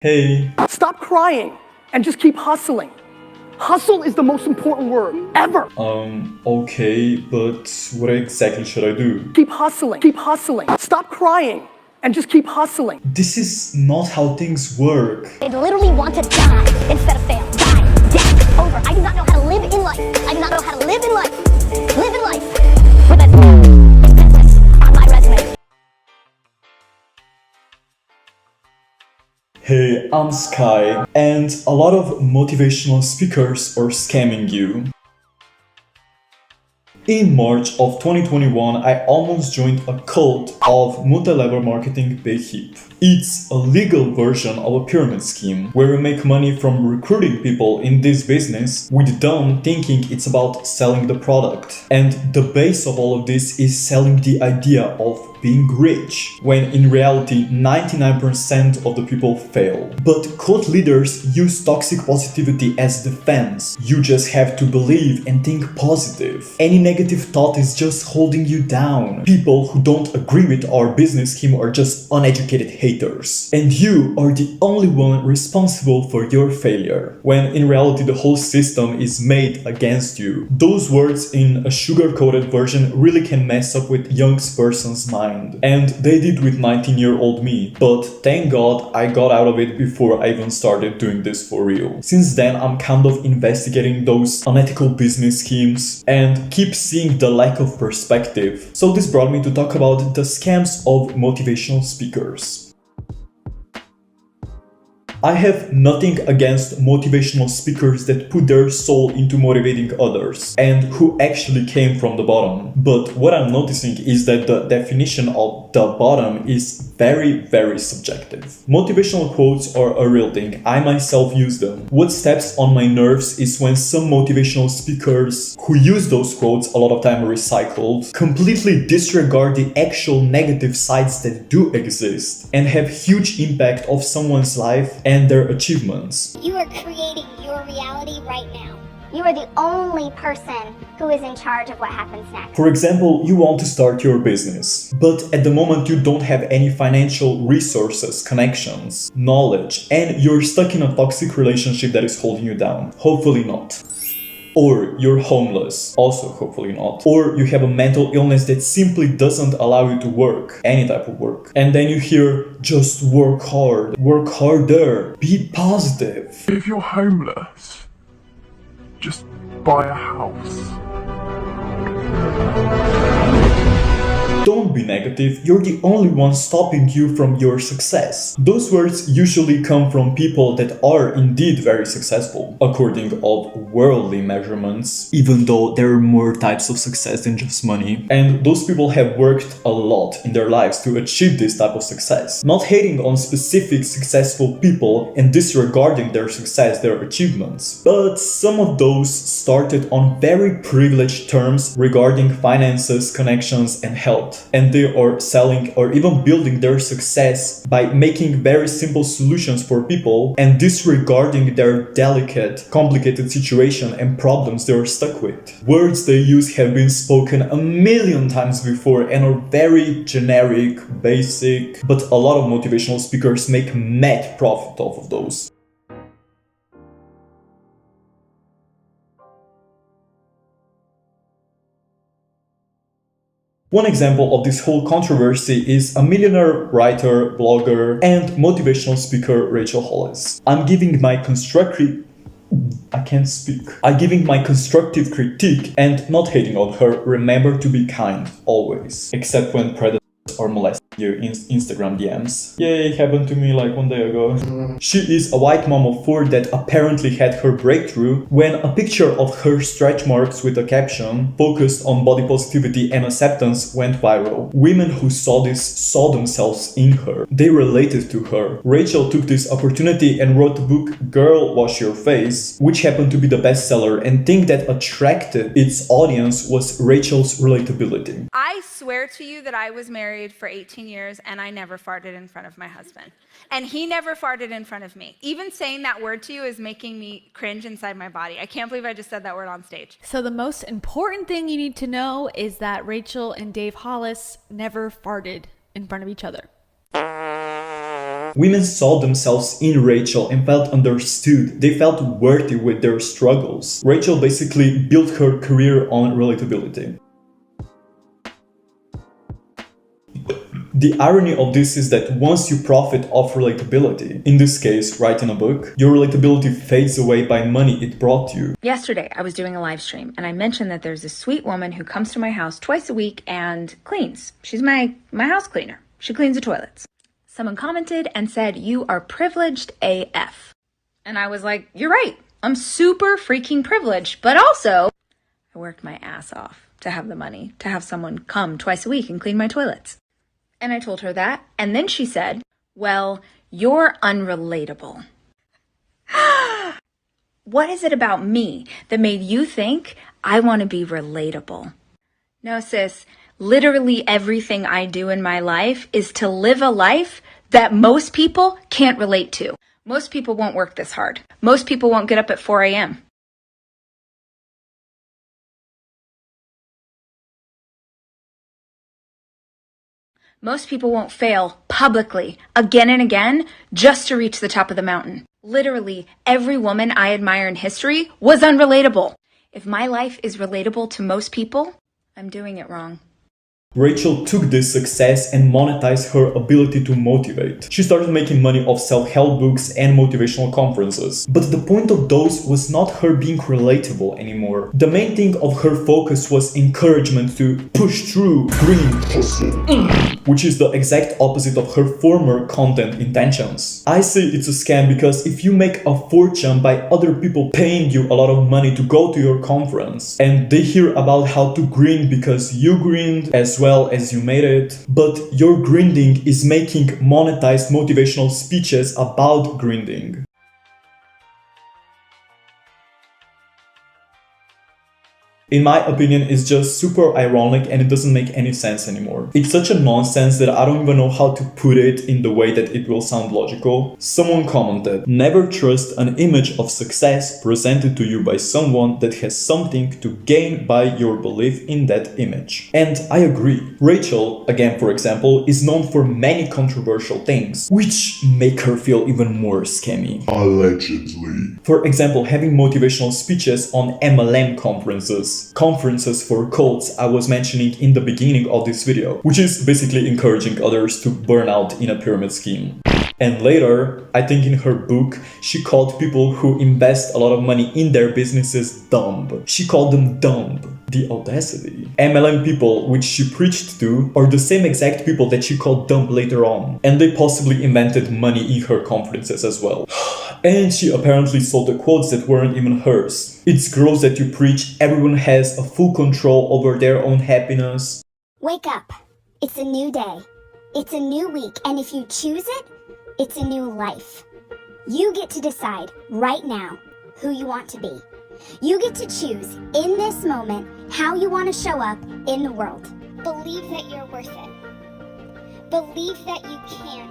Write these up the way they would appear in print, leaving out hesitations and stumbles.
Hey. Stop crying and just keep hustling. Hustle is the most important word ever. Okay, but what exactly should I do? Keep hustling. Keep hustling. Stop crying and just keep hustling. This is not how things work. They literally want to die instead of fail. Die. Death. Over. I do not know how to live in life. I do not know how to live in life. Live in life with a business on my resume. Hey, I'm Sky, and a lot of motivational speakers are scamming you. In March of 2021, I almost joined a cult of multi-level marketing big heap. It's a legal version of a pyramid scheme where we make money from recruiting people in this business with them thinking it's about selling the product. And the base of all of this is selling the idea of being rich, when in reality 99% of the people fail. But cult leaders use toxic positivity as defense. You just have to believe and think positive. Any negative thought is just holding you down. People who don't agree with our business scheme are just uneducated haters. And you are the only one responsible for your failure, when in reality the whole system is made against you. Those words in a sugar-coated version really can mess up with young person's mind. And they did with 19-year-old me. But thank God I got out of it before I even started doing this for real. Since then I'm kind of investigating those unethical business schemes and keep seeing the lack of perspective. So this brought me to talk about the scams of motivational speakers. I have nothing against motivational speakers that put their soul into motivating others and who actually came from the bottom. But what I'm noticing is that the definition of the bottom is very subjective. Motivational quotes are a real thing. I myself use them. What steps on my nerves is when some motivational speakers who use those quotes, a lot of time recycled, completely disregard the actual negative sides that do exist and have huge impact of someone's life and their achievements. You are creating your reality right now. You are the only person who is in charge of what happens next. For example, you want to start your business, but at the moment you don't have any financial resources, connections, knowledge, and you're stuck in a toxic relationship that is holding you down. Hopefully not. Or you're homeless, also hopefully not. Or you have a mental illness that simply doesn't allow you to work, any type of work. And then you hear, just work hard, work harder, be positive. If you're homeless, just buy a house. Don't be negative, you're the only one stopping you from your success. Those words usually come from people that are indeed very successful, according of worldly measurements, even though there are more types of success than just money. And those people have worked a lot in their lives to achieve this type of success. Not hating on specific successful people and disregarding their success, their achievements. But some of those started on very privileged terms regarding finances, connections, and health. And they are selling or even building their success by making very simple solutions for people and disregarding their delicate, complicated situation and problems they are stuck with. Words they use have been spoken a million times before and are very generic, basic, but a lot of motivational speakers make mad profit off of those. One example of this whole controversy is a millionaire writer, blogger, and motivational speaker Rachel Hollis. I'm giving my constructive critique and not hating on her. Remember to be kind, always. Except when predators are molesting you in Instagram DMs. Yay, happened to me like 1 day ago. She is a white mom of 4 that apparently had her breakthrough when a picture of her stretch marks with a caption focused on body positivity and acceptance went viral. Women who saw this saw themselves in her. They related to her. Rachel took this opportunity and wrote the book Girl Wash Your Face, which happened to be the bestseller, and thing that attracted its audience was Rachel's relatability. I swear to you that I was married for 18 years and I never farted in front of my husband. And he never farted in front of me. Even saying that word to you is making me cringe inside my body. I can't believe I just said that word on stage. So the most important thing you need to know is that Rachel and Dave Hollis never farted in front of each other. Women saw themselves in Rachel and felt understood. They felt worthy with their struggles. Rachel basically built her career on relatability. The irony of this is that once you profit off relatability, in this case, writing a book, your relatability fades away by money it brought you. Yesterday, I was doing a live stream and I mentioned that there's this sweet woman who comes to my house twice a week and cleans. She's my house cleaner. She cleans the toilets. Someone commented and said, "You are privileged AF." And I was like, you're right. I'm super freaking privileged, but also I worked my ass off to have the money to have someone come twice a week and clean my toilets. And I told her that. And then she said, "Well, you're unrelatable." What is it about me that made you think I want to be relatable? No, sis, literally everything I do in my life is to live a life that most people can't relate to. Most people won't work this hard. Most people won't get up at 4 a.m. Most people won't fail publicly again and again just to reach the top of the mountain. Literally, every woman I admire in history was unrelatable. If my life is relatable to most people, I'm doing it wrong. Rachel took this success and monetized her ability to motivate. She started making money off self-help books and motivational conferences. But the point of those was not her being relatable anymore. The main thing of her focus was encouragement to push through, grind, hustle, which is the exact opposite of her former content intentions. I say it's a scam because if you make a fortune by other people paying you a lot of money to go to your conference and they hear about how to grind because you grind as well as you made it, but your grinding is making monetized motivational speeches about grinding. In my opinion, it's just super ironic and it doesn't make any sense anymore. It's such a nonsense that I don't even know how to put it in the way that it will sound logical. Someone commented, "Never trust an image of success presented to you by someone that has something to gain by your belief in that image." And I agree. Rachel, again for example, is known for many controversial things, which make her feel even more scammy. Allegedly. For example, having motivational speeches on MLM conferences for cults I was mentioning in the beginning of this video, which is basically encouraging others to burn out in a pyramid scheme. And later, I think in her book, she called people who invest a lot of money in their businesses dumb. She called them dumb. The audacity. MLM people, which she preached to, are the same exact people that she called dumb later on. And they possibly invented money in her conferences as well. And she apparently sold the quotes that weren't even hers. It's gross that you preach everyone has a full control over their own happiness. Wake up. It's a new day. It's a new week, and if you choose it, it's a new life. You get to decide right now who you want to be. You get to choose in this moment how you want to show up in the world. Believe that you're worth it. Believe that you can.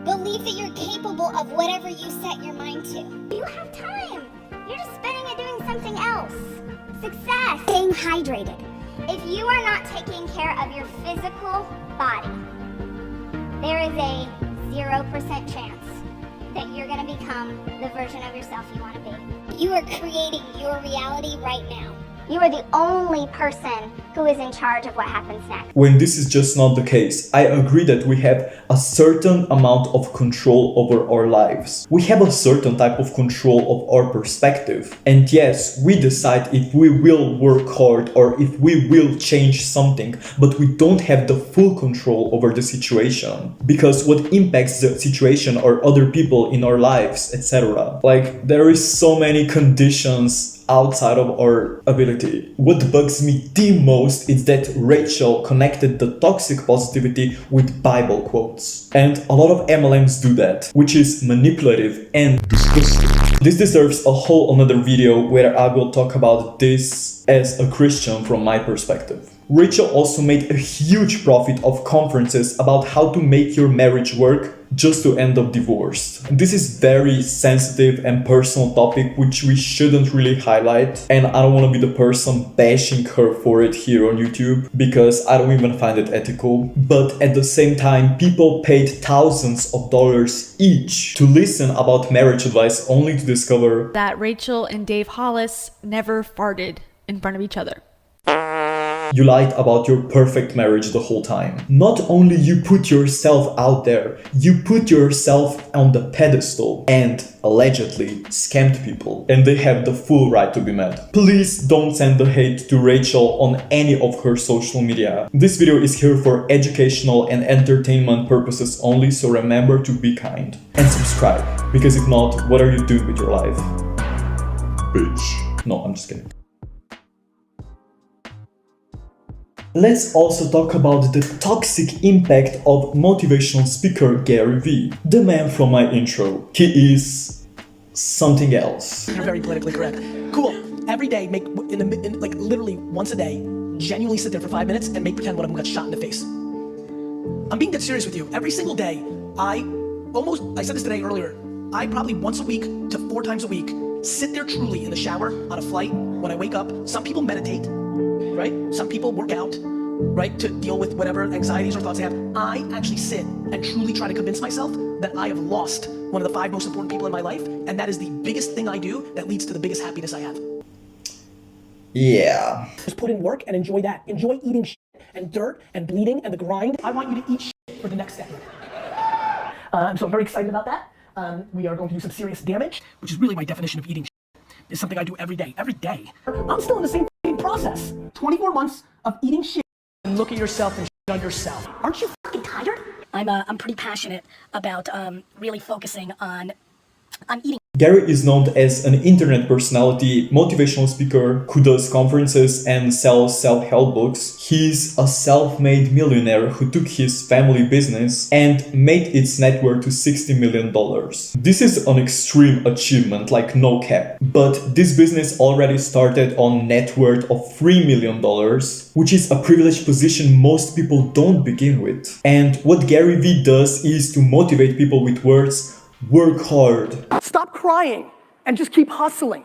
Believe that you're capable of whatever you set your mind to. You have time. You're just spending it doing something else. Success. Staying hydrated. If you are not taking care of your physical body, there is a 0% chance that you're going to become the version of yourself you want to be. You are creating your reality right now. You are the only person who is in charge of what happens next. When this is just not the case, I agree that we have a certain amount of control over our lives. We have a certain type of control of our perspective. And yes, we decide if we will work hard or if we will change something, but we don't have the full control over the situation. Because what impacts the situation are other people in our lives, etc. Like, there is so many conditions outside of our ability. What bugs me the most is that Rachel connected the toxic positivity with Bible quotes. And a lot of MLMs do that, which is manipulative and disgusting. This deserves a whole another video where I will talk about this as a Christian from my perspective. Rachel also made a huge profit of conferences about how to make your marriage work just to end up divorced. This is very sensitive and personal topic which we shouldn't really highlight, and I don't want to be the person bashing her for it here on YouTube because I don't even find it ethical. But at the same time, people paid thousands of dollars each to listen about marriage advice only to discover that Rachel and Dave Hollis never farted in front of each other. you lied about your perfect marriage the whole time. Not only you put yourself out there, you put yourself on the pedestal and allegedly scammed people. And they have the full right to be mad. Please don't send the hate to Rachel on any of her social media. This video is here for educational and entertainment purposes only, so remember to be kind. And subscribe, because if not, what are you doing with your life? Bitch. No, I'm just kidding. Let's also talk about the toxic impact of motivational speaker Gary Vee, the man from my intro. He is something else. You're very politically correct. Cool. Every day, like literally once a day, genuinely sit there for 5 minutes and make pretend one of them got shot in the face. I'm being dead serious with you. Every single day, I said this today earlier, I probably once a week to 4 times a week sit there truly in the shower, on a flight, when I wake up. Some people meditate, right? Some people work out, right? To deal with whatever anxieties or thoughts they have. I actually sit and truly try to convince myself that I have lost one of the 5 most important people in my life, and that is the biggest thing I do that leads to the biggest happiness I have. Yeah. Just put in work and enjoy that. Enjoy eating shit and dirt and bleeding and the grind. I want you to eat shit for the next decade. So I'm very excited about that. We are going to do some serious damage, which is really my definition of eating shit. It's something I do every day. Every day. I'm still in the same process. 24 months of eating shit. And look at yourself and shit on yourself. Aren't you fucking tired? I'm pretty passionate about really focusing on eating. Gary is known as an internet personality, motivational speaker who does conferences and sells self-help books. He's a self-made millionaire who took his family business and made its net worth to $60 million. This is an extreme achievement, like no cap. But this business already started on net worth of $3 million, which is a privileged position most people don't begin with. And what Gary Vee does is to motivate people with words: work hard. Stop crying and just keep hustling.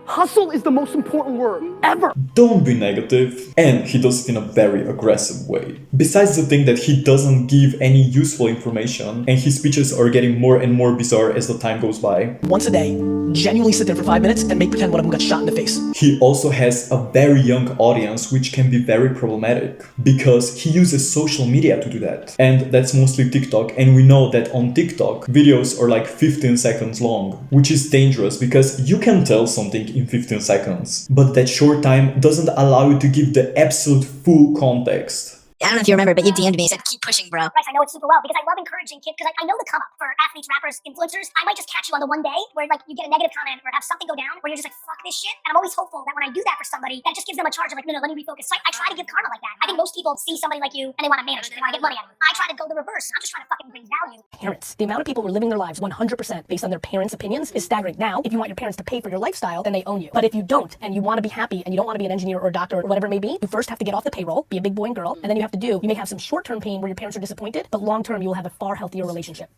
Hustle is the most important word ever. Don't be negative. And he does it in a very aggressive way. Besides the thing that he doesn't give any useful information, and his speeches are getting more and more bizarre as the time goes by. Once a day, genuinely sit there for 5 minutes and make pretend one of them got shot in the face. He also has a very young audience, which can be very problematic because he uses social media to do that. And that's mostly TikTok. And we know that on TikTok, videos are like 15 seconds long, which is dangerous because you can tell something in 15 seconds. But that short time doesn't allow you to give the absolute full context. I don't know if you remember, but you DM'd me and said, keep pushing, bro. Bryce, I know it super well because I love encouraging kids, because I know the come up for athletes, rappers, influencers. I might just catch you on the one day where like you get a negative comment or have something go down where you're just like, fuck this shit. And I'm always hopeful that when I do that for somebody, that just gives them a charge of like, no, let me refocus. So I try to give karma like that. I think most people see somebody like you and they want to manage, they want to get money out of you. I try to go the reverse. I'm just trying to fucking bring value. Parents. The amount of people who are living their lives 100% based on their parents' opinions is staggering. Now, if you want your parents to pay for your lifestyle, then they own you. But if you don't, and you want to be happy, and you don't want to be an engineer or a doctor or whatever it may be, you first have to get off the payroll, be a big boy and girl, and then you may have some short-term pain where your parents are disappointed, but long-term you will have a far healthier relationship.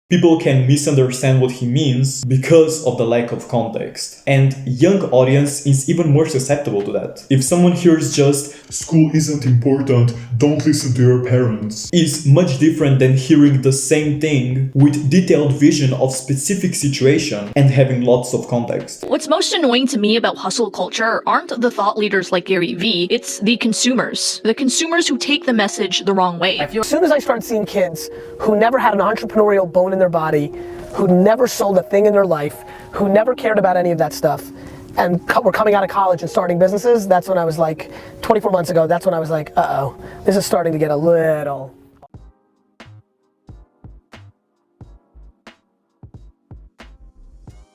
People can misunderstand what he means because of the lack of context. And young audience is even more susceptible to that. If someone hears just School isn't important, don't listen to your parents, is much different than hearing the same thing with detailed vision of specific situation and having lots of context. What's most annoying to me about hustle culture aren't the thought leaders like Gary Vee, it's the consumers. The consumers who take the message the wrong way. As soon as I started seeing kids who never had an entrepreneurial bone in their body, who never sold a thing in their life, who never cared about any of that stuff, and were coming out of college and starting businesses, that's when I was like, 24 months ago, that's when I was like, uh-oh, this is starting to get a little...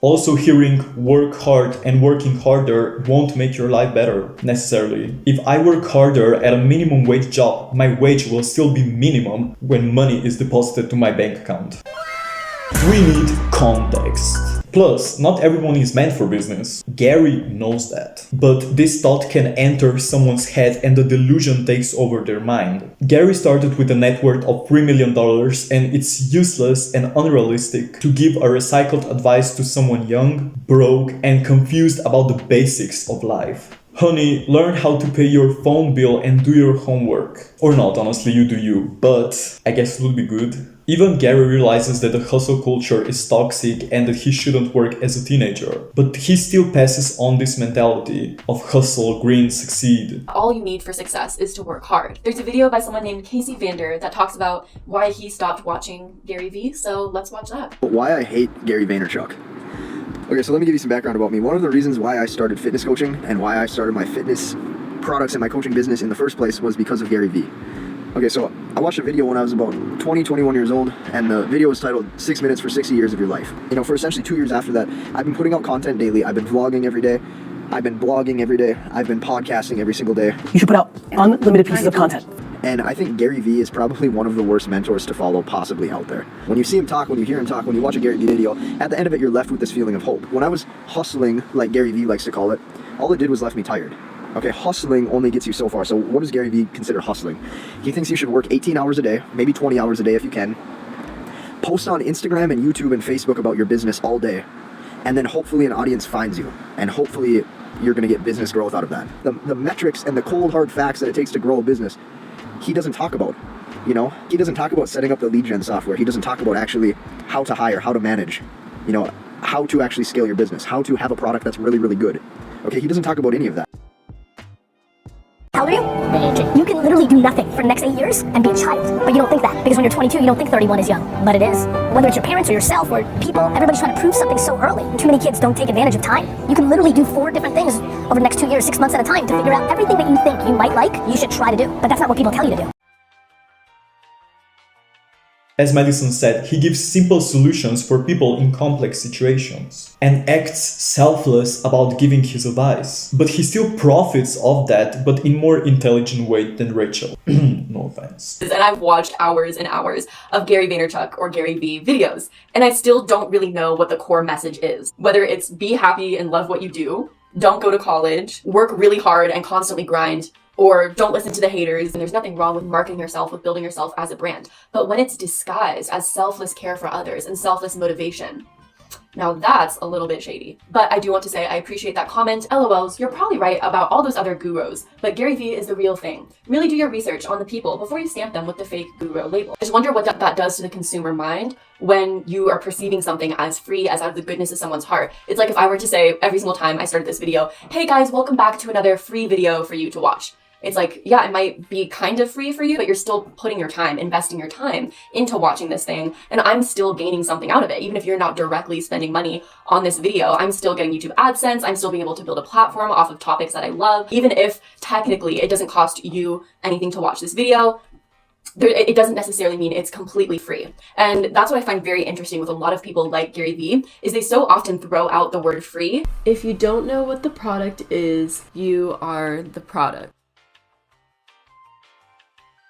Also, hearing work hard and working harder won't make your life better, necessarily. If I work harder at a minimum wage job, my wage will still be minimum when money is deposited to my bank account. We need context. Plus, not everyone is meant for business. Gary knows that. But this thought can enter someone's head and the delusion takes over their mind. Gary started with a net worth of $3 million and it's useless and unrealistic to give a recycled advice to someone young, broke, and confused about the basics of life. Honey, learn how to pay your phone bill and do your homework. Or not, honestly, you do you, but I guess it would be good. Even Gary realizes that the hustle culture is toxic and that he shouldn't work as a teenager. But he still passes on this mentality of hustle, grind, succeed. All you need for success is to work hard. There's a video by someone named Casey Vander that talks about why he stopped watching Gary Vee, so let's watch that. Why I hate Gary Vaynerchuk. Okay, so let me give you some background about me. One of the reasons why I started fitness coaching and why I started my fitness products and my coaching business in the first place was because of Gary Vee. Okay, so I watched a video when I was about 21 years old, and the video was titled 6 Minutes for 60 Years of Your Life. You know, for essentially 2 years after that, I've been putting out content daily. I've been vlogging every day. I've been blogging every day. I've been podcasting every single day. You should put out unlimited pieces of content. And I think Gary Vee is probably one of the worst mentors to follow possibly out there. When you see him talk, when you hear him talk, when you watch a Gary Vee video, at the end of it, you're left with this feeling of hope. When I was hustling, like Gary Vee likes to call it, all it did was left me tired. Okay, hustling only gets you so far. So what does Gary Vee consider hustling? He thinks you should work 18 hours a day, maybe 20 hours a day if you can. Post on Instagram and YouTube and Facebook about your business all day. And then hopefully an audience finds you. And hopefully you're gonna get business growth out of that. The metrics and the cold hard facts that it takes to grow a business, he doesn't talk about. You know, he doesn't talk about setting up the lead gen software. He doesn't talk about actually how to hire, how to manage, you know, how to actually scale your business, how to have a product that's really, really good. Okay, he doesn't talk about any of that. How old are you? You can literally do nothing for the next 8 years and be a child. But you don't think that, because when you're 22, you don't think 31 is young. But it is. Whether it's your parents or yourself or people, everybody's trying to prove something so early. Too many kids don't take advantage of time. You can literally do 4 different things over the next 2 years, 6 months at a time to figure out everything that you think you might like, you should try to do. But that's not what people tell you to do. As Madison said, he gives simple solutions for people in complex situations and acts selfless about giving his advice. But he still profits of that, but in more intelligent way than Rachel. No offense. And I've watched hours and hours of Gary Vaynerchuk or Gary Vee videos, and I still don't really know what the core message is. Whether it's be happy and love what you do, don't go to college, work really hard and constantly grind, or don't listen to the haters. And there's nothing wrong with marketing yourself, with building yourself as a brand. But when it's disguised as selfless care for others and selfless motivation, now that's a little bit shady. But I do want to say I appreciate that comment. LOLs, you're probably right about all those other gurus, but Gary Vee is the real thing. Really do your research on the people before you stamp them with the fake guru label. I just wonder what that does to the consumer mind when you are perceiving something as free, as out of the goodness of someone's heart. It's like if I were to say every single time I started this video, hey guys, welcome back to another free video for you to watch. It's like, yeah, it might be kind of free for you, but you're still putting your time, investing your time into watching this thing. And I'm still gaining something out of it. Even if you're not directly spending money on this video, I'm still getting YouTube AdSense. I'm still being able to build a platform off of topics that I love. Even if technically it doesn't cost you anything to watch this video, it doesn't necessarily mean it's completely free. And that's what I find very interesting with a lot of people like Gary Vee, is they so often throw out the word free. If you don't know what the product is, you are the product.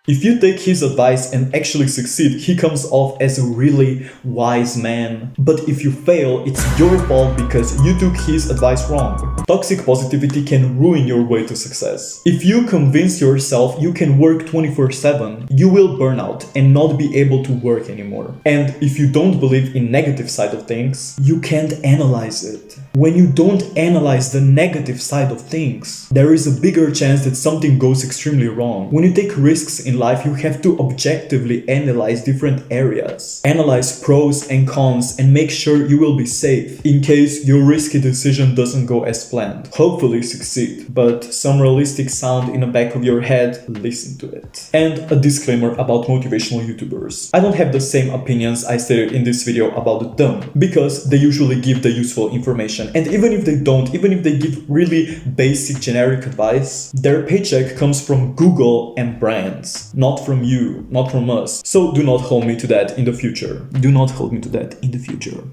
If you take his advice and actually succeed, he comes off as a really wise man. But if you fail, it's your fault because you took his advice wrong. Toxic positivity can ruin your way to success. If you convince yourself you can work 24/7, you will burn out and not be able to work anymore. And if you don't believe in negative side of things, you can't analyze it. When you don't analyze the negative side of things, there is a bigger chance that something goes extremely wrong. When you take risks in life, you have to objectively analyze different areas. Analyze pros and cons and make sure you will be safe in case your risky decision doesn't go as planned. Hopefully succeed, but some realistic sound in the back of your head, listen to it. And a disclaimer about motivational YouTubers. I don't have the same opinions I stated in this video about them, because they usually give the useful information. And even if they don't, even if they give really basic generic advice, their paycheck comes from Google and brands, not from you, not from us. So do not hold me to that in the future. Do not hold me to that in the future.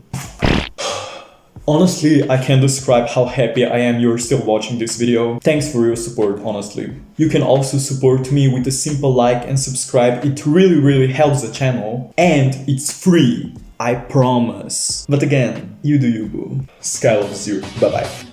Honestly, I can't describe how happy I am you're still watching this video. Thanks for your support, honestly. You can also support me with a simple like and subscribe. It really helps the channel. And it's free. I promise. But again, you do you, boo. Sky loves you. Bye bye.